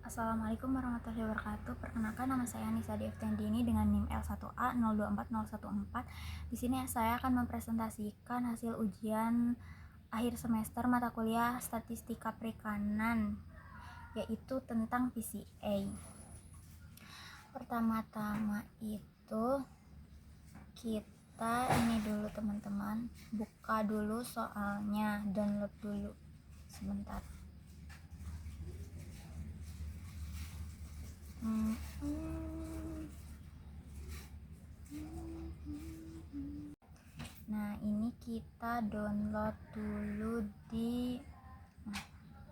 Assalamualaikum warahmatullahi wabarakatuh. Perkenalkan, nama saya Nisa Deftendini dengan NIM L1A024014. Di sini saya akan mempresentasikan hasil ujian akhir semester mata kuliah Statistika Perikanan, yaitu tentang PCA. Pertama-tama itu kita ini dulu teman-teman, buka dulu soalnya, download dulu sebentar. Nah, ini kita download dulu di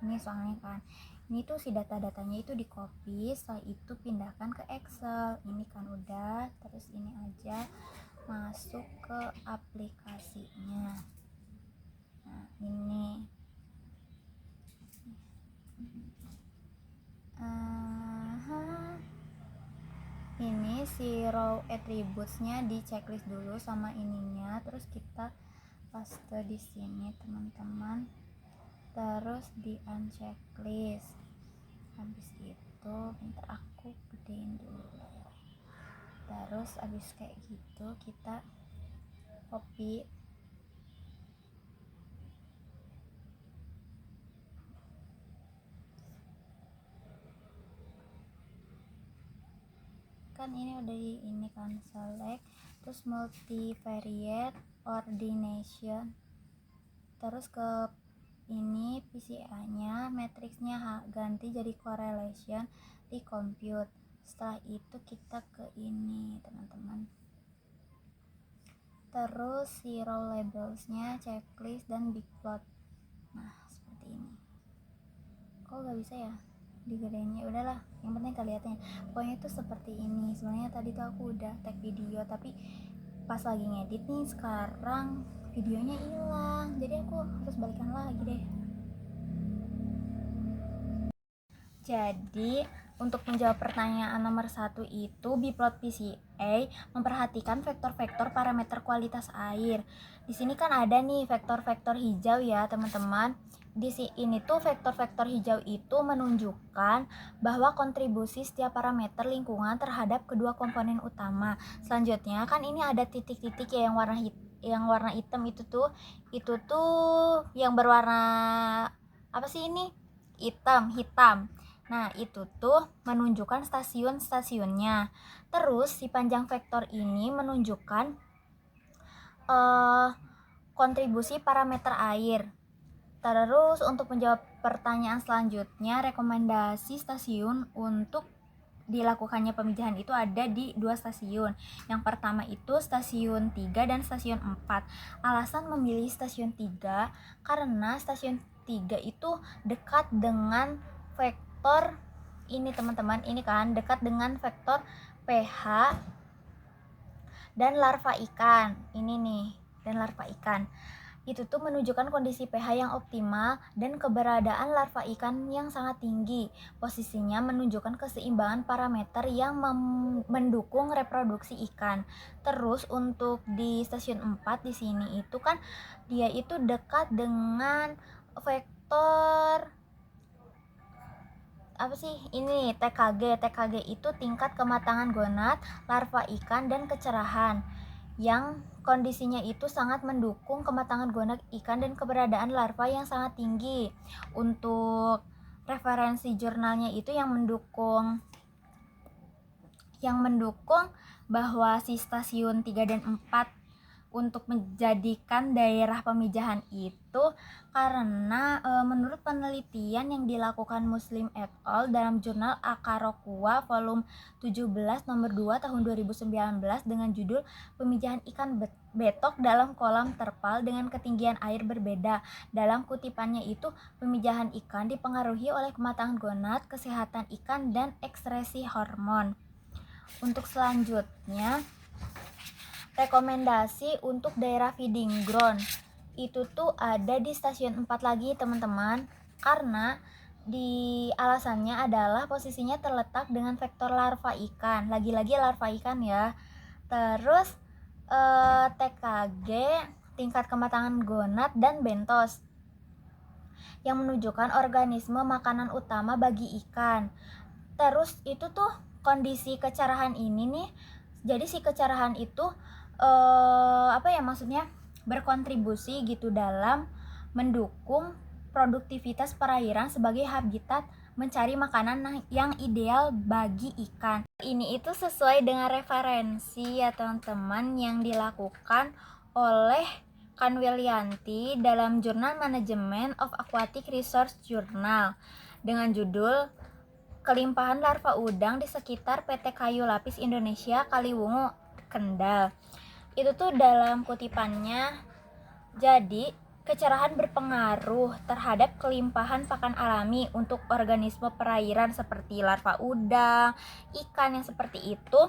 ini soalnya kan. Ini tuh si data-datanya itu di copy, setelah itu pindahkan ke Excel. Ini kan udah, terus ini aja masuk ke aplikasinya. Nah, ini ini si row attributes-nya di checklist dulu sama ininya, terus kita paste di sini teman-teman, terus di unchecklist. Habis itu bentar aku gedein dulu, terus habis kayak gitu kita copy kan, ini udah di ini kan, select, terus multivariate ordination, terus ke ini PCA-nya, matriksnya ganti jadi correlation di compute. Setelah itu kita ke ini teman-teman, terus si row labelsnya checklist dan big plot. Nah, seperti ini. Kok gak bisa ya digedenya? Udahlah, yang penting kalian pokoknya itu seperti ini. Sebenarnya tadi tuh aku udah tag video, tapi pas lagi ngedit nih sekarang videonya hilang, jadi aku harus balikan lagi deh. Jadi untuk menjawab pertanyaan nomor 1 itu, biplot PCA memperhatikan vektor-vektor parameter kualitas air. Di sini kan ada nih vektor-vektor hijau ya teman-teman. Di sini tuh vektor-vektor hijau itu menunjukkan bahwa kontribusi setiap parameter lingkungan terhadap kedua komponen utama. Selanjutnya kan ini ada titik-titik ya yang warna hitam itu tuh yang berwarna apa sih ini? Hitam. Nah, itu tuh menunjukkan stasiun-stasiunnya. Terus si panjang vektor ini menunjukkan kontribusi parameter air. Terus untuk menjawab pertanyaan selanjutnya, rekomendasi stasiun untuk dilakukannya pemijahan itu ada di 2 stasiun. Yang pertama itu stasiun 3 dan stasiun 4. Alasan memilih stasiun 3 karena stasiun 3 itu dekat dengan vektor ini teman-teman, ini kan dekat dengan vektor pH dan larva ikan. Ini nih, dan larva ikan. Itu tuh menunjukkan kondisi pH yang optimal dan keberadaan larva ikan yang sangat tinggi. Posisinya menunjukkan keseimbangan parameter yang mendukung reproduksi ikan. Terus untuk di stasiun 4 di sini itu kan dia itu dekat dengan vektor apa sih ini, TKG itu tingkat kematangan gonad, larva ikan, dan kecerahan, yang kondisinya itu sangat mendukung kematangan gonad ikan dan keberadaan larva yang sangat tinggi. Untuk referensi jurnalnya itu yang mendukung bahwa si stasiun 3 dan 4 untuk menjadikan daerah pemijahan itu karena menurut penelitian yang dilakukan Muslim et al. Dalam jurnal Acarocua volume 17 nomor 2 tahun 2019 dengan judul Pemijahan Ikan Betok dalam Kolam Terpal dengan Ketinggian Air Berbeda. Dalam kutipannya itu, pemijahan ikan dipengaruhi oleh kematangan gonad, kesehatan ikan, dan ekskresi hormon. Untuk selanjutnya, rekomendasi untuk daerah feeding ground itu tuh ada di stasiun 4 lagi teman-teman, karena di alasannya adalah posisinya terletak dengan vektor larva ikan, lagi-lagi larva ikan ya. Terus TKG, tingkat kematangan gonad, dan bentos yang menunjukkan organisme makanan utama bagi ikan. Terus itu tuh kondisi kecerahan ini nih, jadi si kecerahan itu maksudnya berkontribusi gitu dalam mendukung produktivitas perairan sebagai habitat mencari makanan yang ideal bagi ikan. Ini itu sesuai dengan referensi ya teman-teman yang dilakukan oleh Kanwilyanti dalam jurnal Management of Aquatic Resource Journal dengan judul Kelimpahan Larva Udang di Sekitar PT Kayu Lapis Indonesia Kaliwungu, Kendal. Itu tuh dalam kutipannya, jadi kecerahan berpengaruh terhadap kelimpahan pakan alami untuk organisme perairan seperti larva udang, ikan yang seperti itu,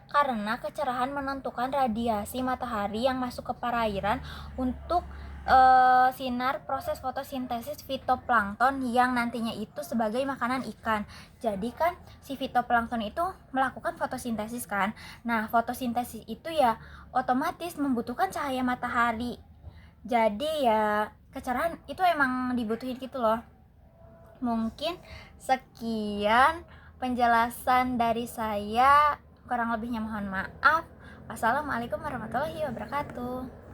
karena kecerahan menentukan radiasi matahari yang masuk ke perairan untuk sinar proses fotosintesis fitoplankton yang nantinya itu sebagai makanan ikan. Jadi kan si fitoplankton itu melakukan fotosintesis kan. Nah, fotosintesis itu ya otomatis membutuhkan cahaya matahari. Jadi ya kecerahan itu emang dibutuhin gitu loh. Mungkin sekian penjelasan dari saya, kurang lebihnya mohon maaf. Wassalamualaikum warahmatullahi wabarakatuh.